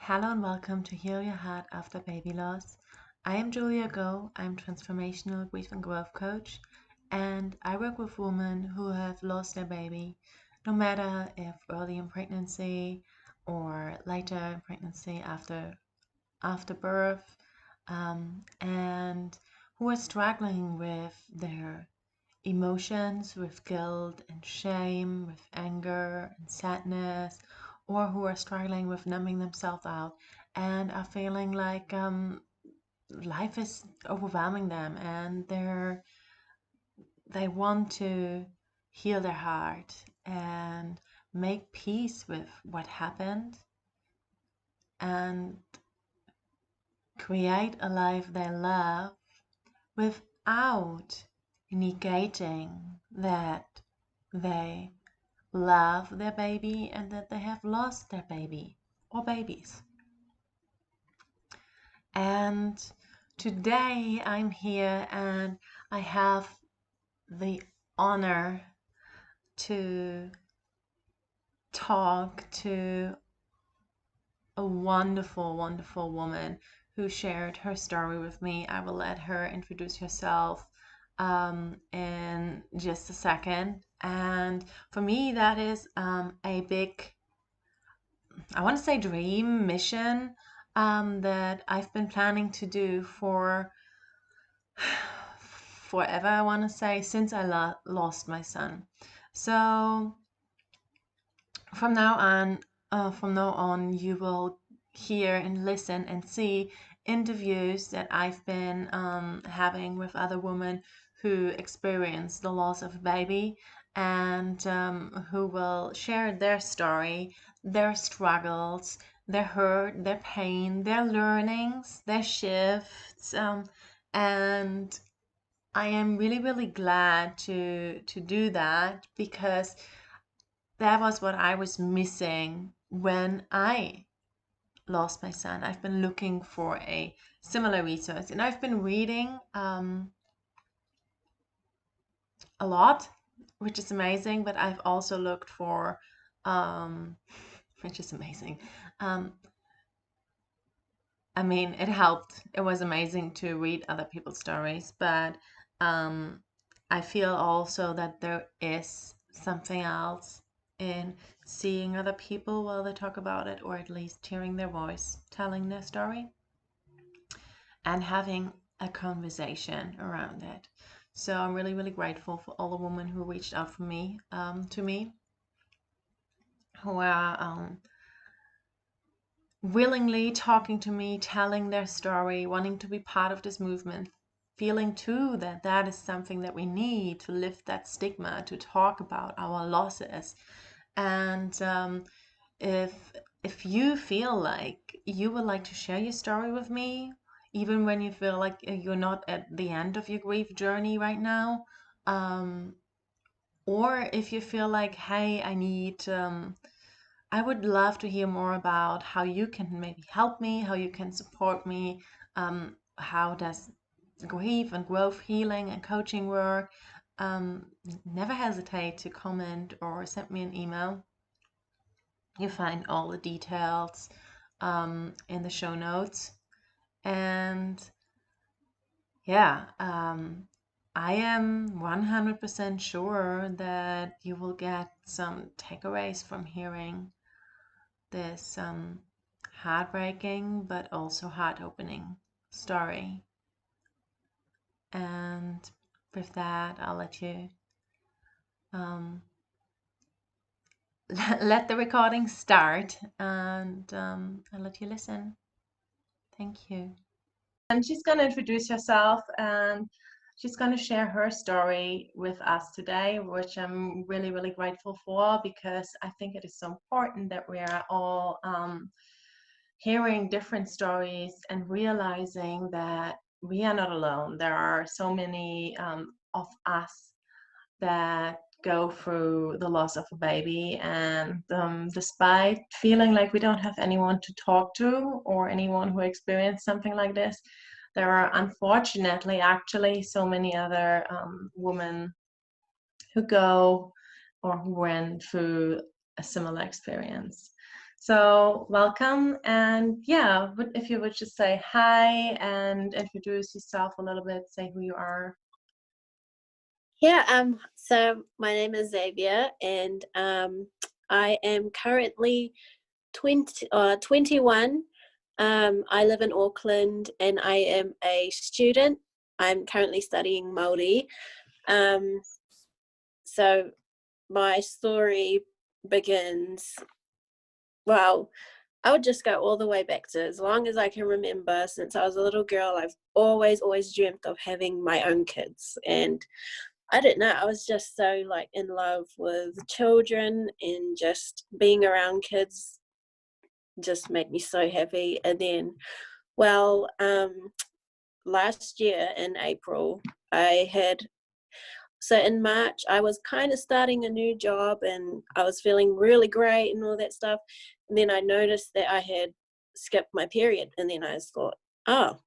Hello and welcome to Heal Your Heart After Baby Loss. I am Julia Go. I'm transformational grief and growth coach, and I work with women who have lost their baby, no matter if early in pregnancy or later in pregnancy after birth, and who are struggling with their emotions, with guilt and shame, with anger and sadness, or who are struggling with numbing themselves out and are feeling like life is overwhelming them and they want to heal their heart and make peace with what happened and create a life they love without negating that they love their baby and that they have lost their baby or babies. And today I'm here and I have the honor to talk to a wonderful, wonderful woman who shared her story with me. I will let her introduce herself in just a second. And for me, that is a big, I want to say, dream mission that I've been planning to do for forever, I want to say, since I lost my son. So from now on, you will hear and listen and see interviews that I've been having with other women who experience the loss of a baby and who will share their story, their struggles, their hurt, their pain, their learnings, their shifts, and I am really, really glad to do that because that was what I was missing when I lost my son. I've been looking for a similar resource and I've been reading a lot, which is amazing, but I've also looked for, um, which is amazing. Um, I mean, it helped. It was amazing to read other people's stories, but um, I feel also that there is something else in seeing other people while they talk about it, or at least hearing their voice, telling their story, and having a conversation around it. So I'm really, really grateful for all the women who reached out for me, to me, who are willingly talking to me, telling their story, wanting to be part of this movement, feeling too that that is something that we need to lift that stigma, to talk about our losses. And if if you feel like you would like to share your story with me, even when you feel like you're not at the end of your grief journey right now, um, or if you feel like, hey, I would love to hear more about how you can maybe help me, how you can support me, how does grief and growth healing and coaching work. Never hesitate to comment or send me an email. You find all the details in the show notes. And yeah, I am 100% sure that you will get some takeaways from hearing this heartbreaking but also heart-opening story. And with that, I'll let you um, let the recording start, and I'll let you listen. Thank you. And she's going to introduce herself and she's going to share her story with us today, which I'm really, really grateful for because I think it is so important that we are all hearing different stories and realizing that we are not alone. There are so many of us that go through the loss of a baby, and despite feeling like we don't have anyone to talk to or anyone who experienced something like this, there are unfortunately actually so many other women who go or who went through a similar experience. So welcome, and yeah, if you would just say hi and introduce yourself a little bit, say who you are. Yeah, so my name is Xavia, and I am currently 21. I live in Auckland, and I am a student. I'm currently studying Māori. Um, so my story begins, well, I would just go all the way back to as long as I can remember. Since I was a little girl, I've always dreamt of having my own kids, and I don't know, I was just so, like, in love with children, and just being around kids just made me so happy. And then, well, last year in April, I had so in March, I was kind of starting a new job, and I was feeling really great and all that stuff. And then I noticed that I had skipped my period, and then I just thought, "Oh,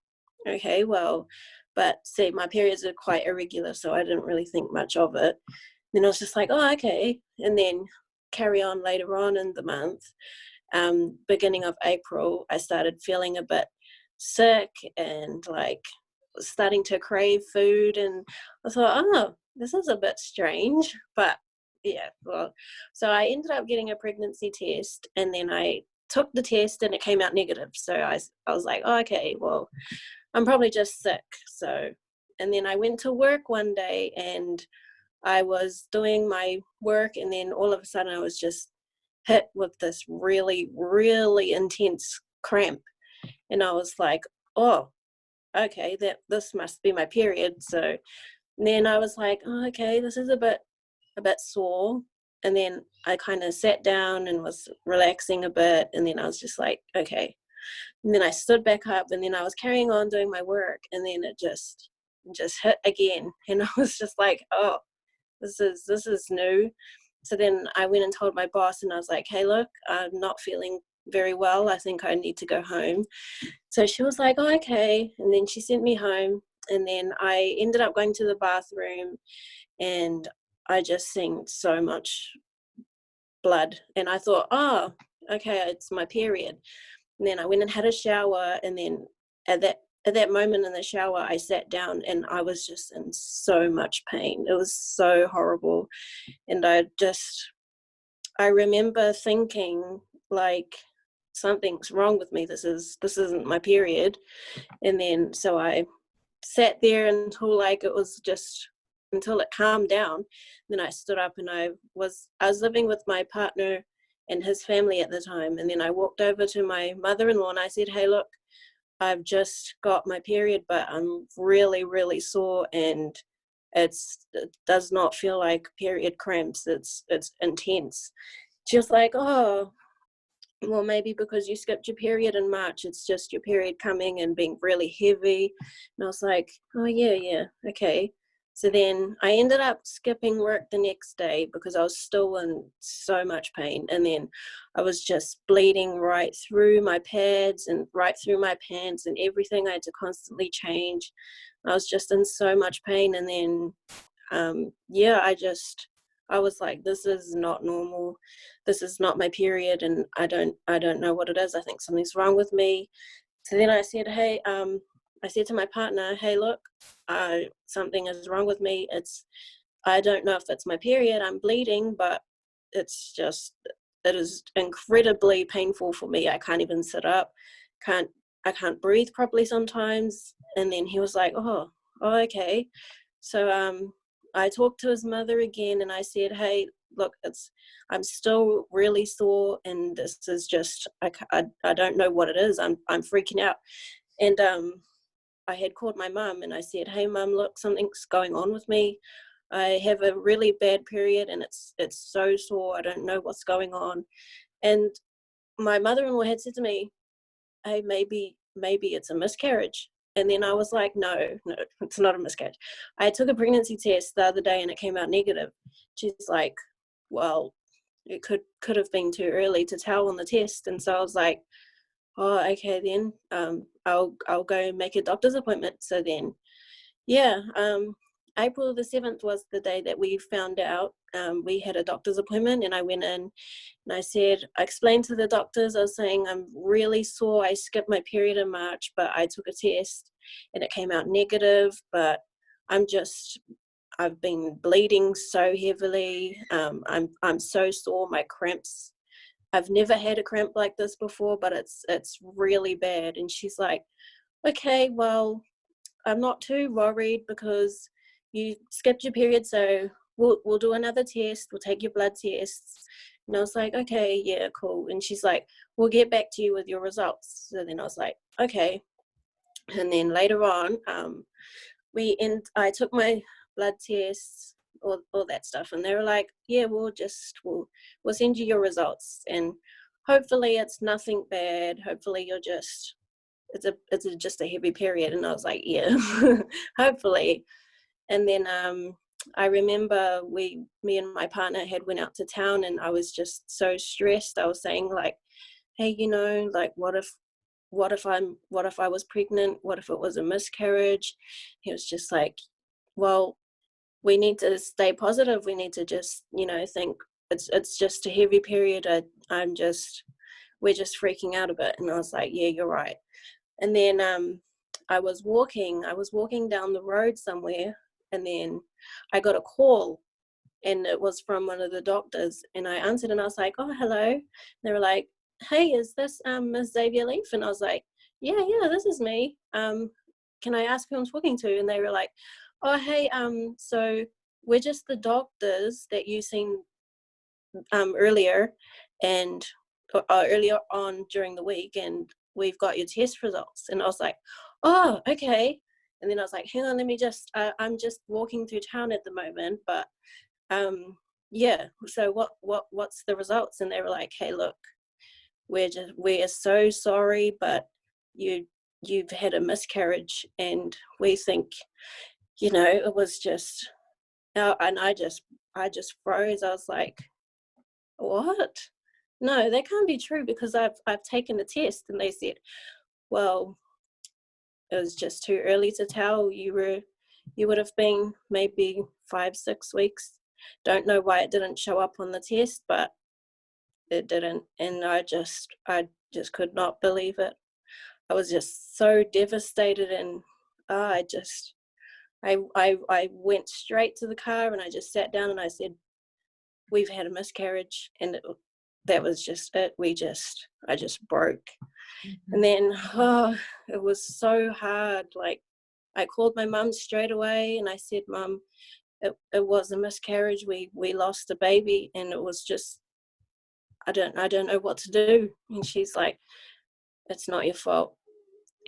okay, well," but see, my periods are quite irregular, so I didn't really think much of it. Then I was just like, "Oh, okay," and then carry on later on in the month. Beginning of April, I started feeling a bit sick and, like, starting to crave food, and I thought, "Oh, this is a bit strange," but yeah, well, so I ended up getting a pregnancy test, and then I took the test and it came out negative. So I was like, "Oh, okay, well, I'm probably just sick." So, and then I went to work one day, and I was doing my work, and then all of a sudden I was just hit with this really, really intense cramp. And I was like, "Oh, okay, that this must be my period." So then I was like, "Oh, okay, this is a bit sore." And then I kind of sat down and was relaxing a bit, and then I was just like, "Okay." And then I stood back up, and then I was carrying on doing my work, and then it just hit again. And I was just like, "Oh, this is new." So then I went and told my boss, and I was like, "Hey, look, I'm not feeling very well. I think I need to go home." So she was like, "Oh, okay." And then she sent me home. And then I ended up going to the bathroom, and I just seen so much blood. And I thought, "Oh, okay, it's my period." And then I went and had a shower. And then at that moment in the shower, I sat down, and I was just in so much pain. It was so horrible. And I remember thinking, like, something's wrong with me. This isn't my period. And then so I sat there until, like, it was just until it calmed down. Then I stood up, and I was living with my partner and his family at the time. And then I walked over to my mother-in-law, and I said, "Hey, look, I've just got my period, but I'm really, really sore, and it does not feel like period cramps. It's intense." She was like, "Oh, well, maybe because you skipped your period in March, it's just your period coming and being really heavy." And I was like, "Oh, yeah, yeah, okay." So then I ended up skipping work the next day because I was still in so much pain. And then I was just bleeding right through my pads and right through my pants and everything. I had to constantly change. I was just in so much pain. And then, yeah, I was like, "This is not normal. This is not my period, and I don't know what it is. I think something's wrong with me." So then I said, "Hey," I said to my partner, "Hey, look, something is wrong with me. I don't know if it's my period. I'm bleeding, but it is incredibly painful for me. I can't even sit up. Can't I can't breathe properly sometimes." And then he was like, "Oh, okay." So I talked to his mother again, and I said, "Hey, look, I'm still really sore, and this is just I don't know what it is. I'm freaking out." And I had called my mum, and I said, "Hey, mum, look, something's going on with me. I have a really bad period, and it's so sore. I don't know what's going on." And my mother-in-law had said to me, "Hey, maybe it's a miscarriage." And then I was like, "No, no, it's not a miscarriage." I took a pregnancy test the other day, and it came out negative. She's like, "Well, it could have been too early to tell on the test." And so I was like, "Oh, okay then. I'll go make a doctor's appointment." So then, yeah, April the 7th was the day that we found out. we had a doctor's appointment, and I went in and I explained to the doctors, I was saying, I'm really sore. I skipped my period in March, but I took a test and it came out negative, but I've been bleeding so heavily. I'm so sore, my cramps. I've never had a cramp like this before, but it's really bad. And she's like, okay, well, I'm not too worried because you skipped your period, so we'll do another test. We'll take your blood tests. And I was like, okay, yeah, cool. And she's like, we'll get back to you with your results. So then I was like, okay. And then later on, I took my blood tests, all that stuff, and they were like, yeah, we'll send you your results, and hopefully it's nothing bad. Hopefully you're just it's just a heavy period. And I was like, yeah, hopefully. And then I remember me and my partner had went out to town, and I was just so stressed. I was saying like, hey, like what if I was pregnant? What if it was a miscarriage? He was just like, well, we need to stay positive. We need to just, think it's just a heavy period. We're just freaking out a bit. And I was like, yeah, you're right. And then I was walking down the road somewhere, and then I got a call, and it was from one of the doctors, and I answered, and I was like, oh, hello. And they were like, hey, is this Miss Xavia Leaf? And I was like, yeah, this is me. Can I ask who I'm talking to? And they were like, oh, hey, so we're just the doctors that you seen earlier on during the week, and we've got your test results. And I was like, oh, okay. And then I was like, hang on, let me just I'm just walking through town at the moment, but yeah, so what's the results? And they were like, hey, look, we're so sorry, but you've had a miscarriage, and we think, it was just, and I just froze. I was like, what? No, that can't be true, because I've taken the test. And they said, well, it was just too early to tell. You would have been maybe 5-6 weeks. Don't know why it didn't show up on the test, but it didn't. And I just could not believe it. I was just so devastated, and I went straight to the car, and I just sat down, and I said, we've had a miscarriage. And that was just it. I just broke. Mm-hmm. And then it was so hard. Like, I called my mum straight away, and I said, Mum, it was a miscarriage. We lost a baby, and it was just, I don't know what to do. And she's like, it's not your fault.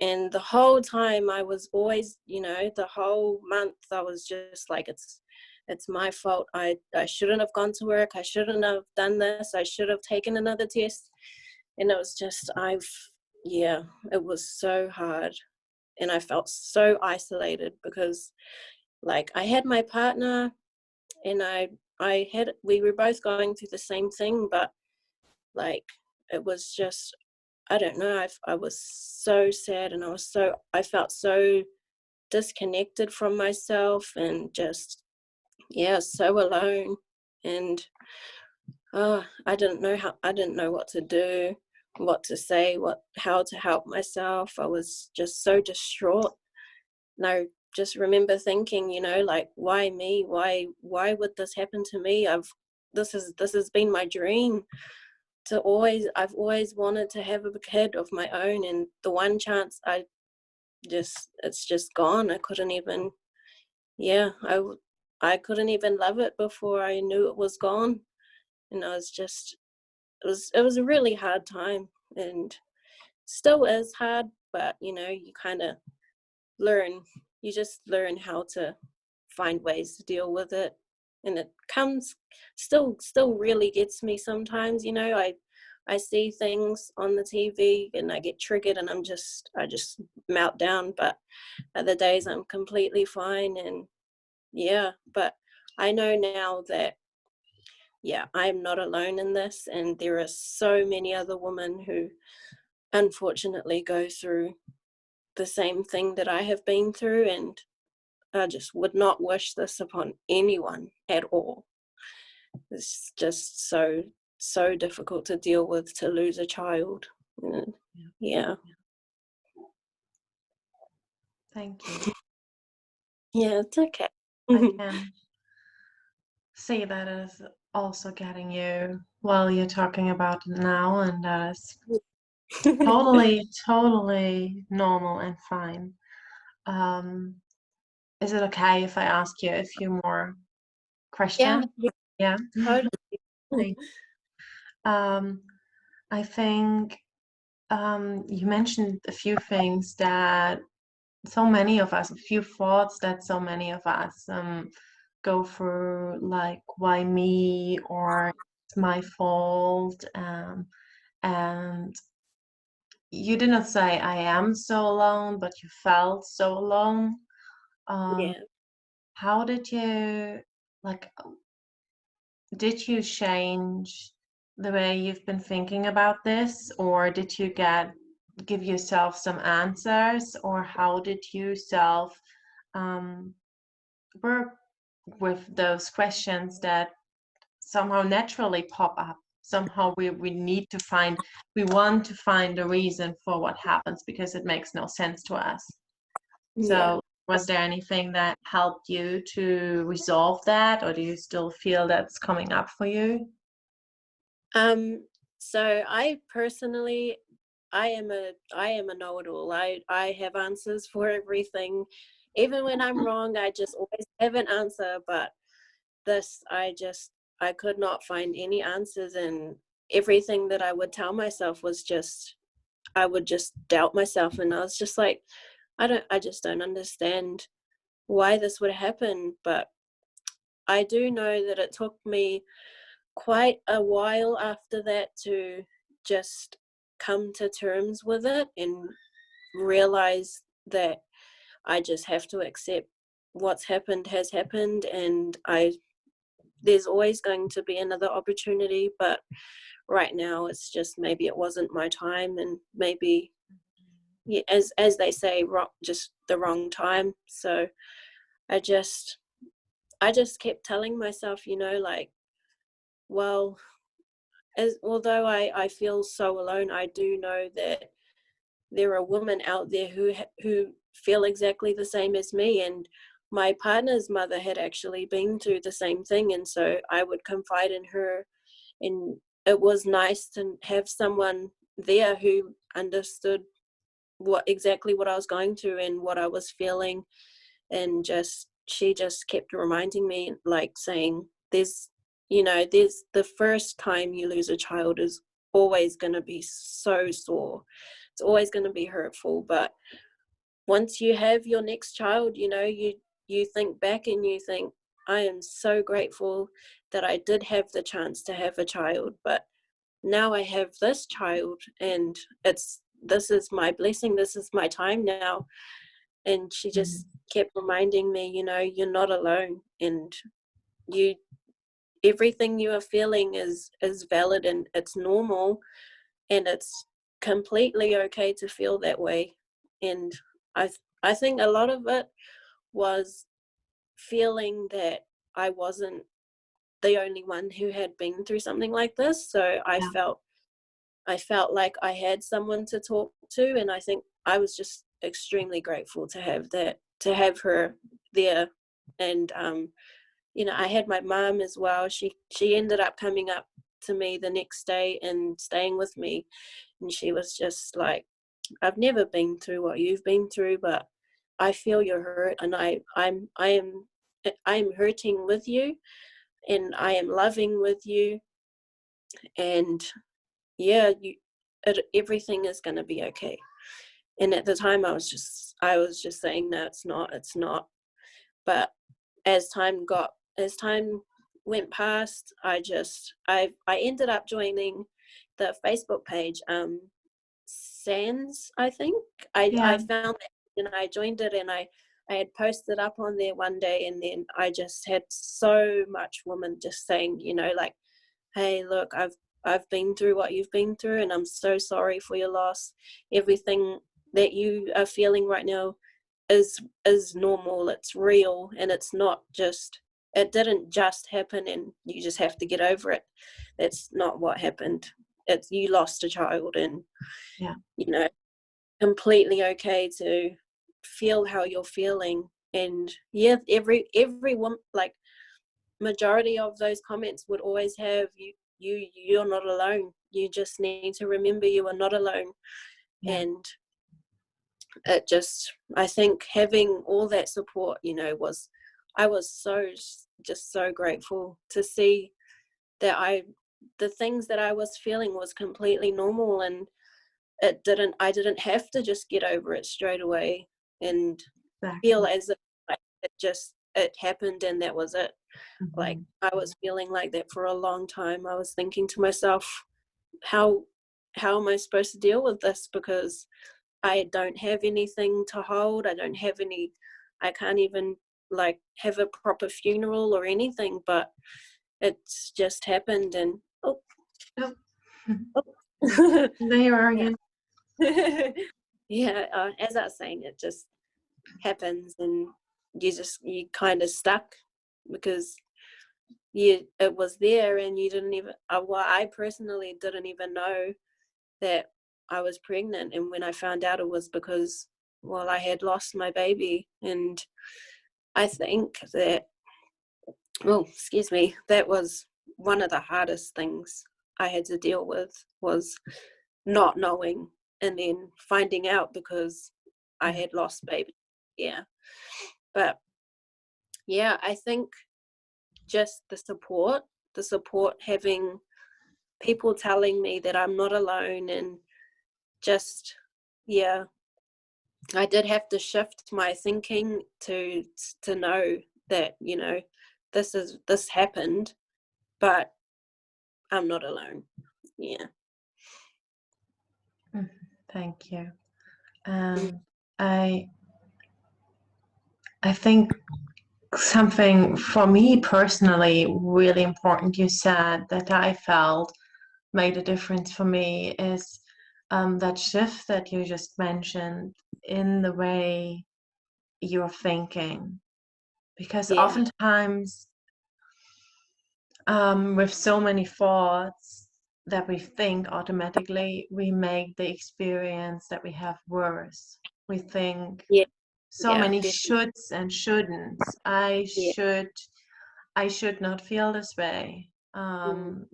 And the whole time I was always, the whole month I was just like, it's my fault. I shouldn't have gone to work. I shouldn't have done this. I should have taken another test. And it was just, it was so hard. And I felt so isolated, because like I had my partner, and we were both going through the same thing, but like it was just, I don't know, I was so sad, and I felt so disconnected from myself, and just, so alone. And I didn't know what to do, what to say, how to help myself. I was just so distraught. And I just remember thinking, like, why me? Why would this happen to me? This has been my dream. I've always wanted to have a kid of my own, and the one chance it's just gone. I couldn't even, I couldn't even love it before I knew it was gone. And I was just, it was a really hard time, and still is hard, but you kind of you just learn how to find ways to deal with it. And it comes still really gets me sometimes. I see things on the TV and I get triggered, and I just melt down. But other days I'm completely fine. And but I know now that I'm not alone in this, and there are so many other women who unfortunately go through the same thing that I have been through, and I just would not wish this upon anyone at all. It's just so difficult to deal with, to lose a child. Yeah. Thank you. Yeah, it's okay. I can see that is also getting you while you're talking about it now, and that is totally normal and fine. Um, is it okay if I ask you a few more Yeah, questions? yeah, Yeah. totally. Thank- Um, I think you mentioned a few things that so many of us, a few thoughts that so many of us go through, like, why me, or it's my fault. And you did not say I am so alone, but you felt so alone. Um, Yeah. how did you, like, did you change the way you've been thinking about this, or did you give yourself some answers, or how did you self um, work with those questions that somehow naturally pop up? Somehow we want to find a reason for what happens because it makes no sense to us. Yeah. So was there anything that helped you to resolve that, or do you still feel that's coming up for you? So I personally, I am a know-it-all. I have answers for everything. Even when I'm wrong, I just always have an answer. But this, I could not find any answers, and everything that I would tell myself was just, I would just doubt myself, and I was just like, I just don't understand why this would happen. But I do know that it took me quite a while after that to just come to terms with it and realize that I just have to accept what's happened has happened, and there's always going to be another opportunity, but right now it's just, maybe it wasn't my time, and maybe, yeah, as they say, just the wrong time. So I just I just kept telling myself, like, well, as although I feel so alone, I do know that there are women out there who feel exactly the same as me, and my partner's mother had actually been through the same thing, and so I would confide in her, and it was nice to have someone there who understood what I was going through and what I was feeling, and she just kept reminding me, like, saying, there's the first time you lose a child is always going to be so sore, it's always going to be hurtful, but once you have your next child, you think back and you think, I am so grateful that I did have the chance to have a child, but now I have this child, and this is my blessing, this is my time now. And she just kept reminding me, you're not alone, and you everything you are feeling is valid, and it's normal, and it's completely okay to feel that way. And I think a lot of it was feeling that I wasn't the only one who had been through something like this, so Yeah. I felt like I had someone to talk to, and I think I was just extremely grateful to have that, to have her there. And I had my mom as well. She ended up coming up to me the next day and staying with me, and she was just like, I've never been through what you've been through, but I feel your hurt, and I am hurting with you, and I am loving with you, and yeah, everything is going to be okay. And at the time I was just saying, no, it's not. But as time went past, I ended up joining the Facebook page, Sans, I think. I Yeah. found that, and I joined it, and I had posted up on there one day, and then I just had so much women just saying, like, hey, look, I've been through what you've been through, and I'm so sorry for your loss. Everything that you are feeling right now is normal, it's real, and it didn't just happen and you just have to get over it. That's not what happened. It's you lost a child, and Yeah. you know, completely okay to feel how you're feeling. And yeah, everyone, like, majority of those comments would always have you're not alone. You just need to remember you are not alone. Yeah. And it just, I think having all that support, was, I was just so grateful to see that the things that I was feeling was completely normal, and I didn't have to just get over it straight away and feel Exactly. as if, like, it happened and that was it. Like, Mm-hmm. I was feeling like that for a long time. I was thinking to myself, how am I supposed to deal with this? Because I don't have anything to hold. I can't even, like, have a proper funeral or anything, but it's just happened. And Oh. oh. There you are Yeah. again. Yeah, as I was saying, it just happens, and you kind of stuck because it was there, and you didn't even, well, I personally didn't even know that I was pregnant. And when I found out, it was because, well, I had lost my baby. And I think that, oh, excuse me, that was one of the hardest things I had to deal with, was not knowing and then finding out because I Yeah. had lost baby. Yeah. But yeah, I think just the support, having people telling me that I'm not alone, and just, yeah, I did have to shift my thinking to know that, this happened, but I'm not alone. Yeah. Mhm. Thank you. Mm. I I think something for me personally really important you said that I felt made a difference for me is that shift that you just mentioned in the way you're thinking. Because Yeah. oftentimes, with so many thoughts that we think automatically, we make the experience that we have worse. We think Yeah. so Yeah. many Definitely. shoulds and shouldn'ts. Yeah. I should not feel this way. Mm.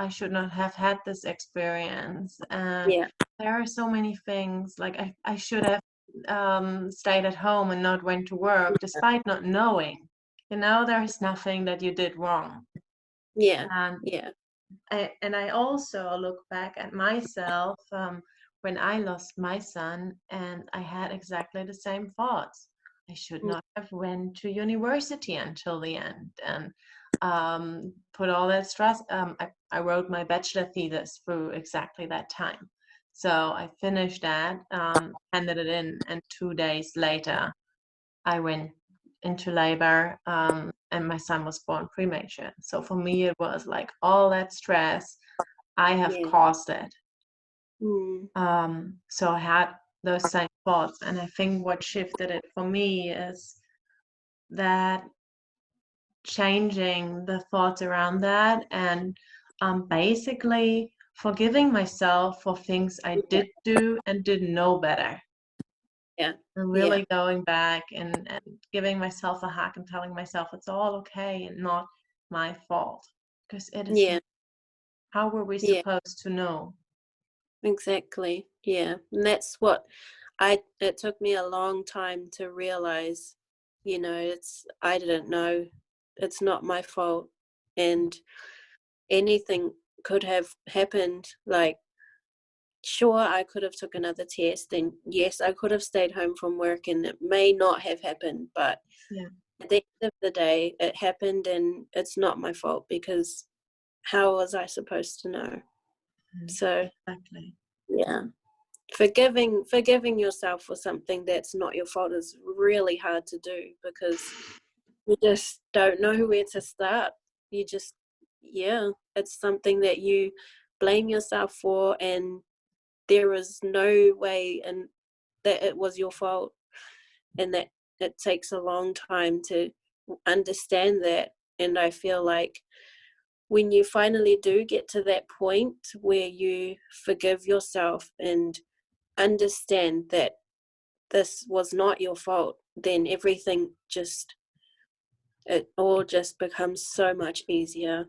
I should not have had this experience. And Yeah. there are so many things like I should have stayed at home and not went to work, despite not knowing. There is nothing that you did wrong. Yeah. And Yeah. I also look back at myself when I lost my son, and I had exactly the same thoughts. I should Mm. not have went to university until the end, and put all that stress. I wrote my bachelor thesis through exactly that time. So I finished that, handed it in, and 2 days later, I went into labor, and my son was born premature. So for me, it was like all that stress, I have Yeah. caused it. Mm. So I had those same thoughts. And I think what shifted it for me is that changing the thoughts around that, and basically forgiving myself for things I Yeah. did do and didn't know better. Yeah. And Yeah. really going back and giving myself a hug and telling myself it's all okay and not my fault. Because it is Yeah. not. How were we Yeah. supposed to know? Exactly. Yeah. And that's what it took me a long time to realize, I didn't know. It's not my fault. And anything could have happened. Like, sure, I could have took another test, and yes, I could have stayed home from work, and it may not have happened, but Yeah. at the end of the day, it happened, and it's not my fault, because how was I supposed to know? Mhm. So Exactly. yeah, forgiving yourself for something that's not your fault is really hard to do, because you just don't know where to start. You just, yeah, it's something that you blame yourself for, and there is no way and that it was your fault, and that it takes a long time to understand that. And I feel like when you finally do get to that point where you forgive yourself and understand that this was not your fault, then everything just, it all just becomes so much easier.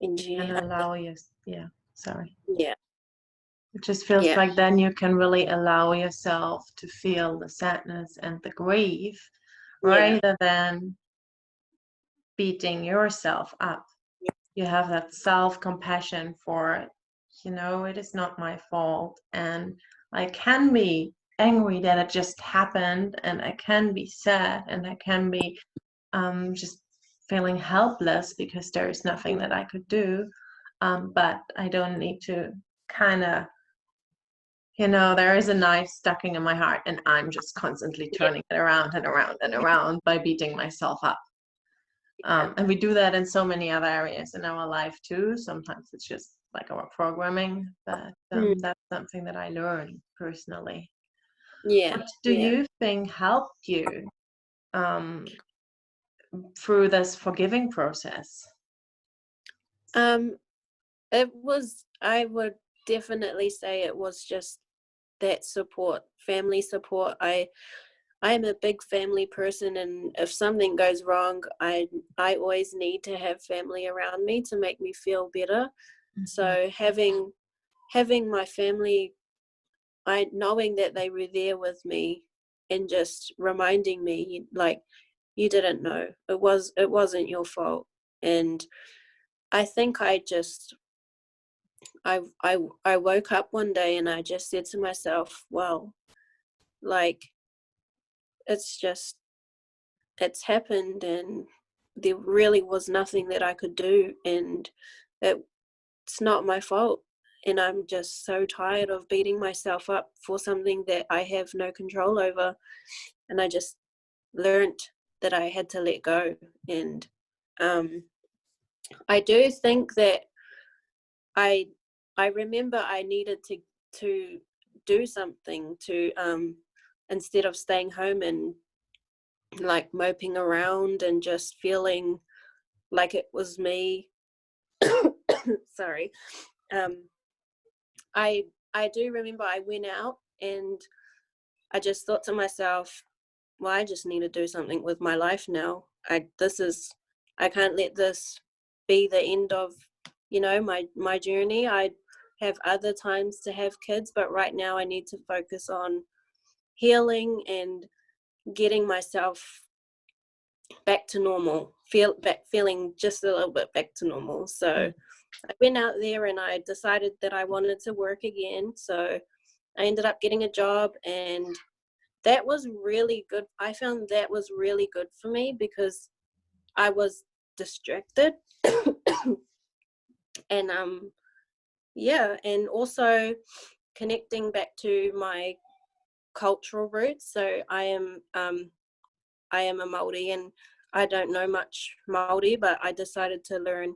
And And yeah, allow you, yeah, sorry. yeah, It just feels yeah, like then you can really allow yourself to feel the sadness and the grief yeah, rather than beating yourself up. You have that self-compassion for, it is not my fault. And I can be angry that it just happened, and I can be sad, and I can be just feeling helpless because there is nothing that I could do. But I don't need to kind of, there is a knife stuck in my heart, and I'm just constantly yeah, turning it around and around and around by beating myself up. yeah. And we do that in so many other areas in our life too. Sometimes it's just like our programming, but Mm, that's something that I learned personally. yeah, What do yeah. you think helped you um, through this forgiving process? Um, it was, I would definitely say it was just that support, family support. I am a big family person, and if something goes wrong, I always need to have family around me to make me feel better. Mhm. So having my family, I knowing that they were there with me and just reminding me, like, you didn't know, it wasn't your fault. And I think I woke up one day and I just said to myself, well, like, it's just, it's happened, and there really was nothing that I could do, and it's not my fault. And I'm just so tired of beating myself up for something that I have no control over. And I just learned that I had to let go. And um, I do think that I I remember I needed to do something to instead of staying home and like moping around and just feeling like it was me. Sorry. um i I do remember I went out and I just thought to myself, well, I just need to do something with my life now. I can't let this be the end of, my journey. I have other times to have kids, but right now I need to focus on healing and getting myself back to normal, feeling just a little bit back to normal. So I went out there and I decided that I wanted to work again. So I ended up getting a job, and that was really good. I found that was really good for me because I was distracted. And yeah, and also connecting back to my cultural roots. So I am a Māori, and I don't know much Māori, but I decided to learn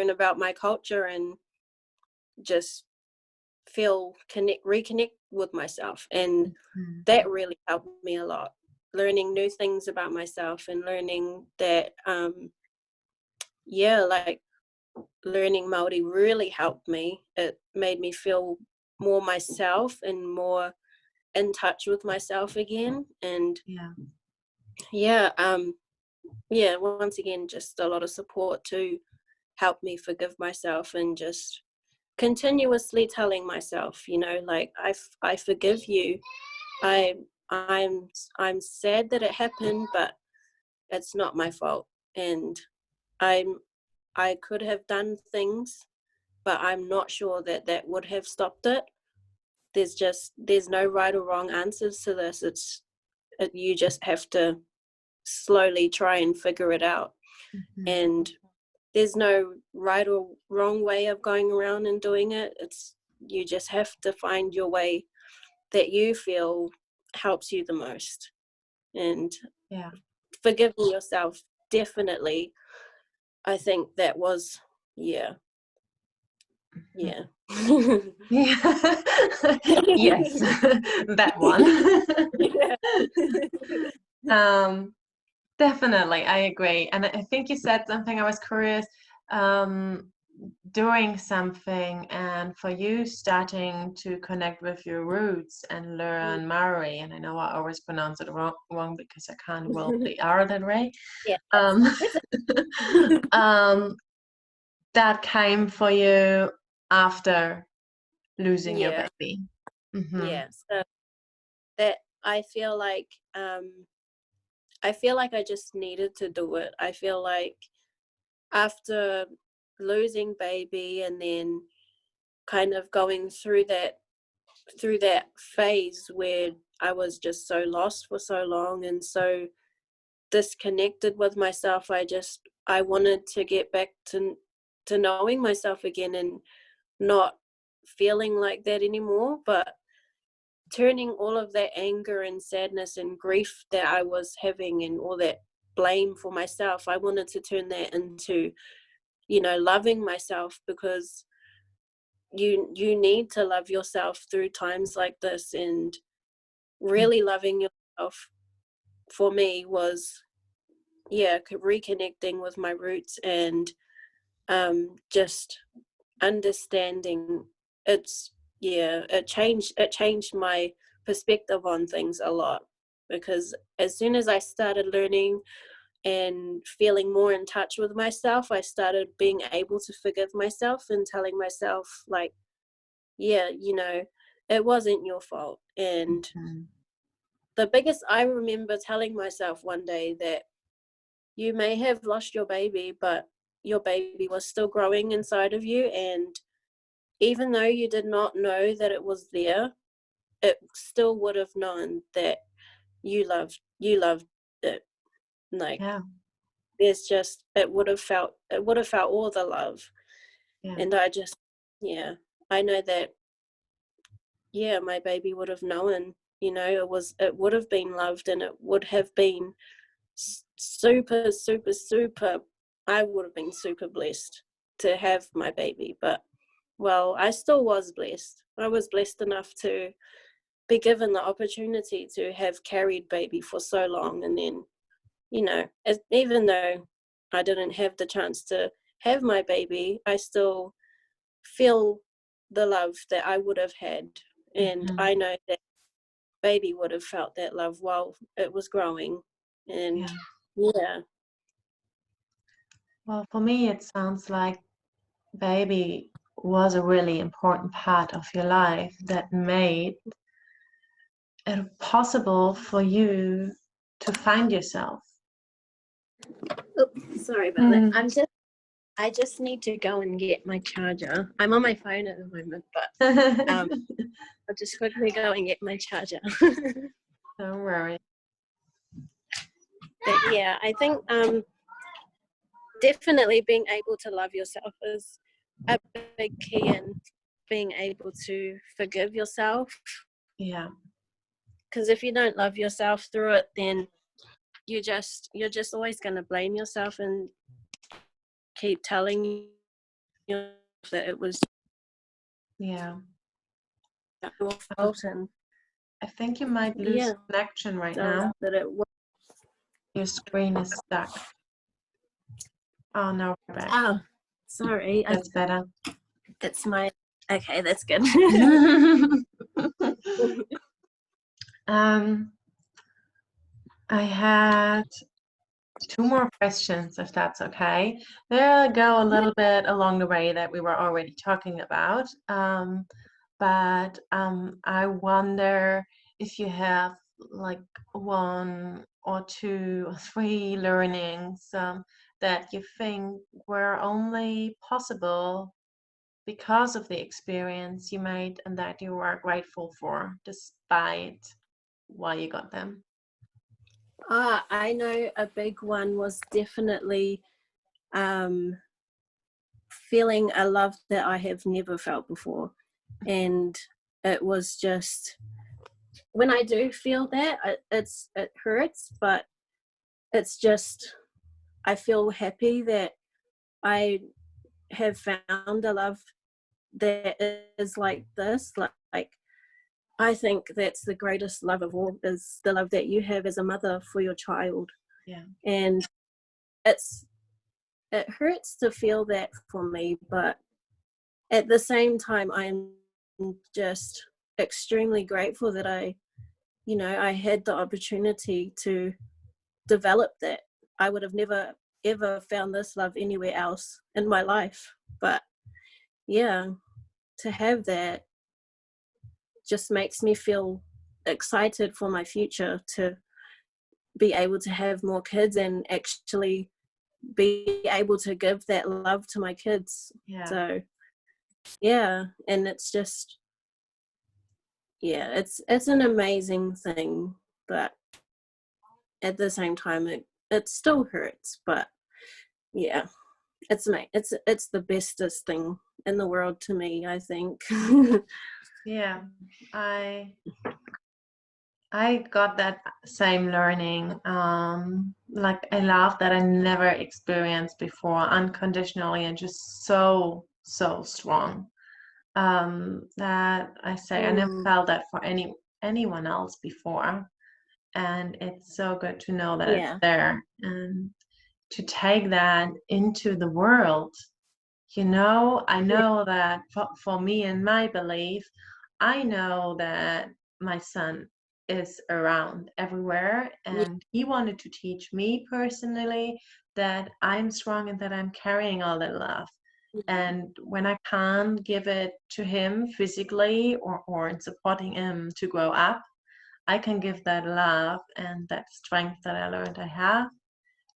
about my culture and just reconnect with myself. And Mhm. that really helped me a lot. Learning new things about myself and learning that, yeah, like learning Māori really helped me. It made me feel more myself and more in touch with myself again. And Yeah. yeah, once again, just a lot of support to help me forgive myself and just continuously telling myself, like, I forgive you. I I'm sad that it happened, but it's not my fault. And I'm I could have done things, but I'm not sure that that would have stopped it. There's no right or wrong answers to this. You just have to slowly try and figure it out. Mhm. And there's no right or wrong way of going around and doing it. You just have to find your way that you feel helps you the most. And Yeah. forgiving yourself, definitely, I think that was, yeah, Mhm. yeah. Yeah. Yes, that one. Yeah. um, Definitely, I agree. And I think you said something, I was curious, um, doing something and for you starting to connect with your roots and Mm. learn Maori, and I know I always pronounce it wrong because I can't roll the R that way. Yeah, Um, it's um, that came for you after losing your yeah, baby. Mm-hmm. yeah. So that I feel like I just needed to do it. I feel like after losing baby and then kind of going through that phase where I was just so lost for so long and so disconnected with myself, I wanted to get back to knowing myself again and not feeling like that anymore, but turning all of that anger and sadness and grief that I was having and all that blame for myself, I wanted to turn that into, loving myself, because you need to love yourself through times like this. And really loving yourself for me was, yeah, reconnecting with my roots and just understanding. It's Yeah, it changed my perspective on things a lot, because as soon as I started learning and feeling more in touch with myself, I started being able to forgive myself and telling myself, like, yeah, it wasn't your fault. And Mm-hmm. I remember telling myself one day that you may have lost your baby, but your baby was still growing inside of you. And even though you did not know that it was there, it still would have known that you loved it. Like, Yeah, there's just it would have felt all the love. yeah, And yeah, I know that, yeah, my baby would have known, it would have been loved, and it would have been super, super, super. I would have been super blessed to have my baby. But, well, I still was blessed. I was blessed enough to be given the opportunity to have carried baby for so long. And then, even though I didn't have the chance to have my baby, I still feel the love that I would have had. And mm-hmm. I know that baby would have felt that love while it was growing. And, Yeah. yeah. Well, for me, it sounds like baby was a really important part of your life that made it possible for you to find yourself. Oops, sorry about that. Mm. I just need to go and get my charger. I'm on my phone at the moment, but I'll just quickly go and get my charger. Don't worry. But yeah, I think definitely being able to love yourself is a big key in being able to forgive yourself. Yeah, Because if you don't love yourself through it, then you're just always going to blame yourself and keep telling yourself that it was yeah. your Um, fault. And I think you might lose yeah, connection right so now. that it was. Your screen is stuck. Oh, now we're back. Oh, sorry. That's better. That's my. Okay, that's good. um, I had two more questions, if that's okay. They'll go a little bit along the way that we were already talking about. But I wonder if you have like one or two or three learnings that you think were only possible because of the experience you made and that you are grateful for despite why you got them. I know a big one was definitely um, feeling a love that I have never felt before. And it was just, when I do feel that, it hurts, but it's just, I feel happy that I have found a love that is like this. Like, I think that's the greatest love of all, is the love that you have as a mother for your child. Yeah. And it hurts to feel that for me, but at the same time, I'm just extremely grateful that I had the opportunity to develop that. I would have never ever found this love anywhere else in my life. But yeah, to have that just makes me feel excited for my future, to be able to have more kids and actually be able to give that love to my kids. Yeah. So yeah, and it's just, yeah, it's an amazing thing, but at the same time it still hurts. But yeah, it's the bestest thing in the world to me, I think. Yeah. I got that same learning. Like I love that I never experienced before, unconditionally and just so, so strong. That I say I never Mm, felt that for anyone else before. And it's so good to know that it's yeah, there and to take that into the world. I yeah, know that for me and my belief, I know that my son is around everywhere, yeah, and he wanted to teach me personally that I'm strong and that I'm carrying all that love. And when I can't give it to him physically or in supporting him to grow up, I can give that love and that strength that I learned I have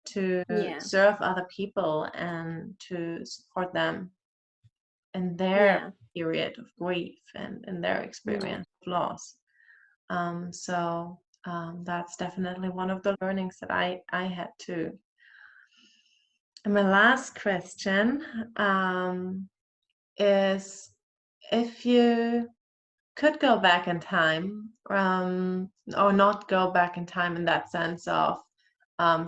to yeah, serve other people and to support them in their yeah, period of grief and in their yeah. experience of loss. That's definitely one of the learnings that I had too. And my last question is if you could go back in time, or not go back in time in that sense of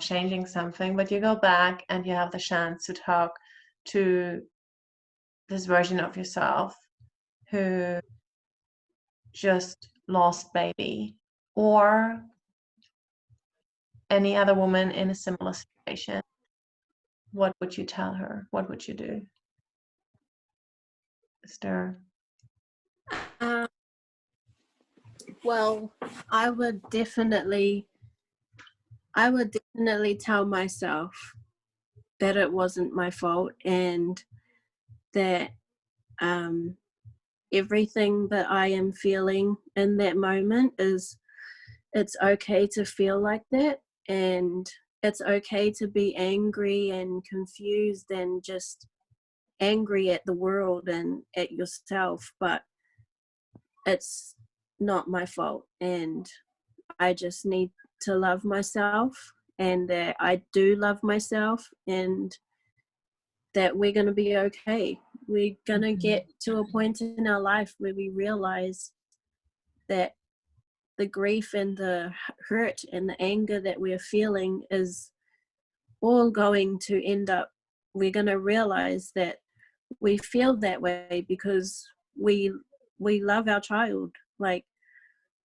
changing something, but you go back and you have the chance to talk to this version of yourself who just lost baby, or any other woman in a similar situation, what would you tell her? What would you do? Is there? Uh, well, I would definitely, I would definitely tell myself that it wasn't my fault, and that um, everything that I am feeling in that moment it's okay to feel like that, and it's okay to be angry and confused and just angry at the world and at yourself, but it's not my fault, and I just need to love myself, and that I do love myself, and that we're going to be okay. We're going to Mhm. get to a point in our life where we realize that the grief and the hurt and the anger that we're feeling is all going to end up, we're going to realize that we feel that way because we we love our child. Like,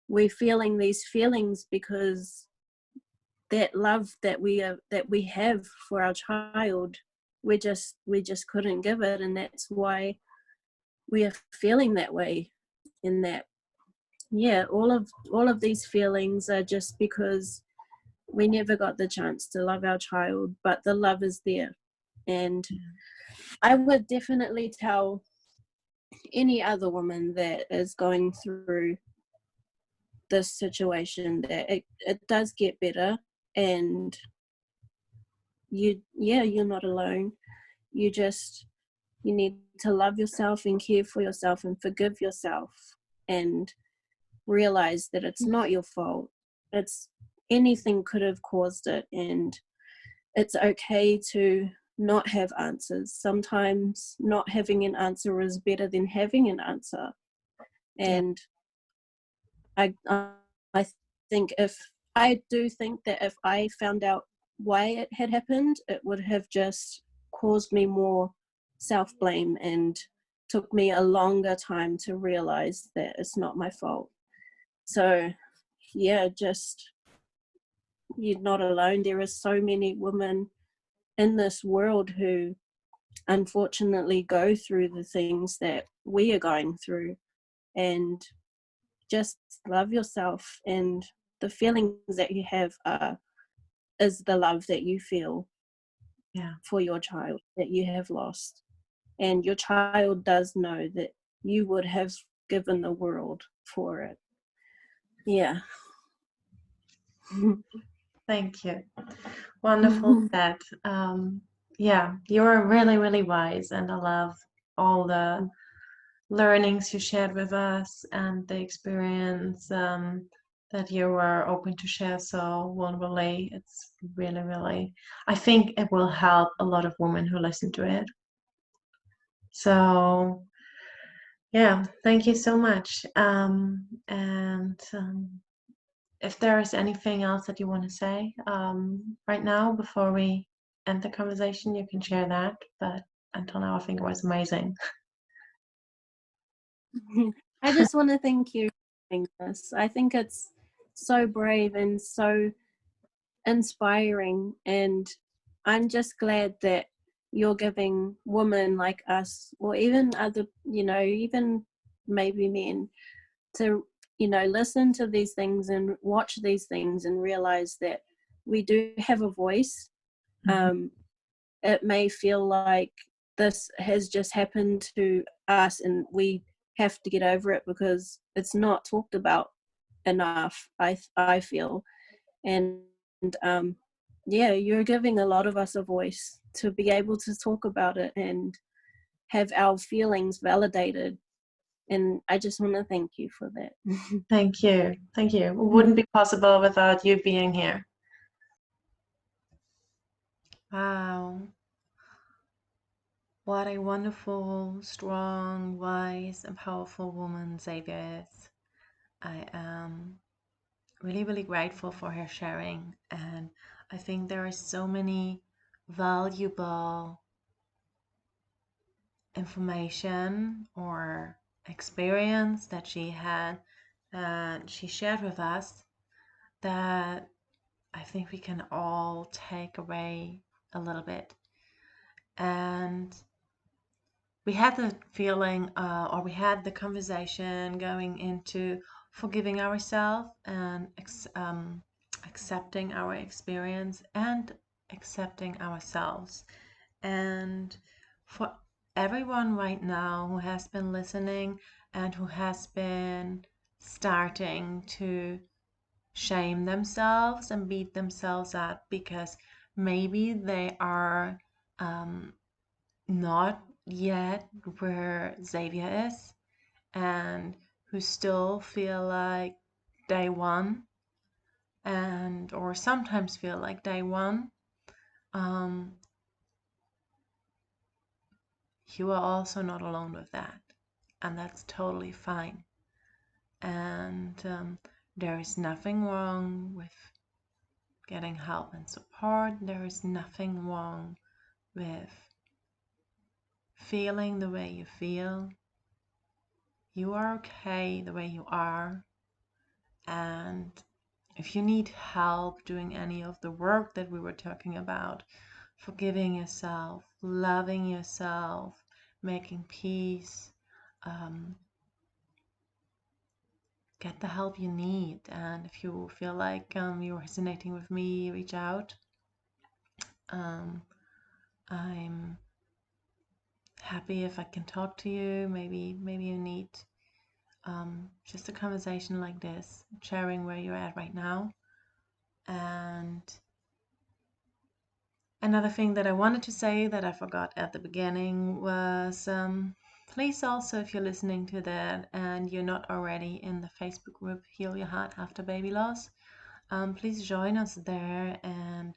we're feeling these feelings because that love that we have for our child, we just couldn't give it, and that's why we are feeling that way. In that, yeah, all of these feelings are just because we never got the chance to love our child, but the love is there. And I would definitely tell any other woman that is going through this situation that it does get better, and you're not alone. You need to love yourself and care for yourself and forgive yourself, and realize that it's not your fault. It's anything could have caused it, and it's okay to not have answers. Sometimes not having an answer is better than having an answer. Yeah. And I think if I do think that if I found out why it had happened, it would have just caused me more self blame and took me a longer time to realize that it's not my fault. So yeah, just you're not alone. There are so many women in this world who unfortunately go through the things that we are going through, and just love yourself, and the feelings that you have is the love that you feel Yeah. for your child that you have lost, and your child does know that you would have given the world for it. Yeah. Thank you. Wonderful said. Yeah, you're really, really wise, and I love all the learnings you shared with us and the experience that you were open to share so vulnerably. It's really, really, I think it will help a lot of women who listen to it. So, yeah, thank you so much. And if there is anything else that you want to say right now before we end the conversation, you can share that. But until now, I think it was amazing. I just want to thank you for doing this. I think it's so brave and so inspiring, and I'm just glad that you're giving women like us, or even other, even maybe men, to listen to these things and watch these things and realize that we do have a voice. It may feel like this has just happened to us and we have to get over it because it's not talked about enough, I feel. And yeah, you're giving a lot of us a voice to be able to talk about it and have our feelings validated, and I just want to thank you for that. Thank you. Thank you. It wouldn't be possible without you being here. Wow. What a wonderful, strong, wise, and powerful woman Xavia is. I am really, really grateful for her sharing. And I think there are so many valuable information or experience that she had, that she shared with us, that I think we can all take away a little bit. And we had the feeling, or we had the conversation going into forgiving ourselves and accepting our experience and accepting ourselves. And for everyone right now who has been listening and who has been starting to shame themselves and beat themselves up because maybe they are not yet where Xavia is, and who still feel like day one, and or sometimes feel like day one, um, you are also not alone with that, and that's totally fine. And there is nothing wrong with getting help and support. There is nothing wrong with feeling the way you feel. You are okay the way you are. And if you need help doing any of the work that we were talking about, forgiving yourself, loving yourself, making peace, get the help you need. And if you feel like you're resonating with me, reach out. I'm happy if I can talk to you. Maybe you need just a conversation like this, sharing where you're at right now. And another thing that I wanted to say that I forgot at the beginning was please also, if you're listening to that and you're not already in the Facebook group Heal Your Heart After Baby Loss, please join us there. And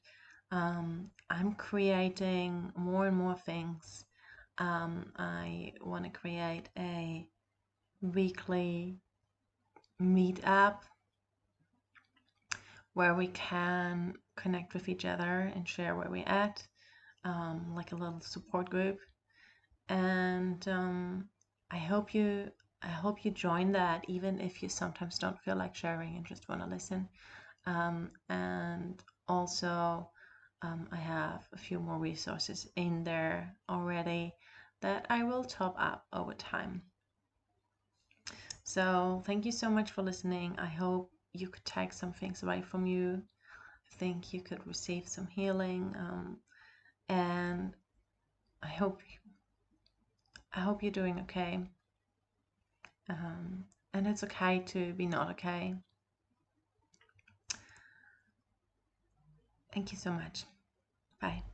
I'm creating more and more things. I want to create a weekly meetup where we can connect with each other and share where we're at, like a little support group. And I hope you join that, even if you sometimes don't feel like sharing and just want to listen. And also, I have a few more resources in there already that I will top up over time. So thank you so much for listening. I hope you could take some things away from you. I think you could receive some healing, and I hope you're doing okay. And it's okay to be not okay. Thank you so much. Bye.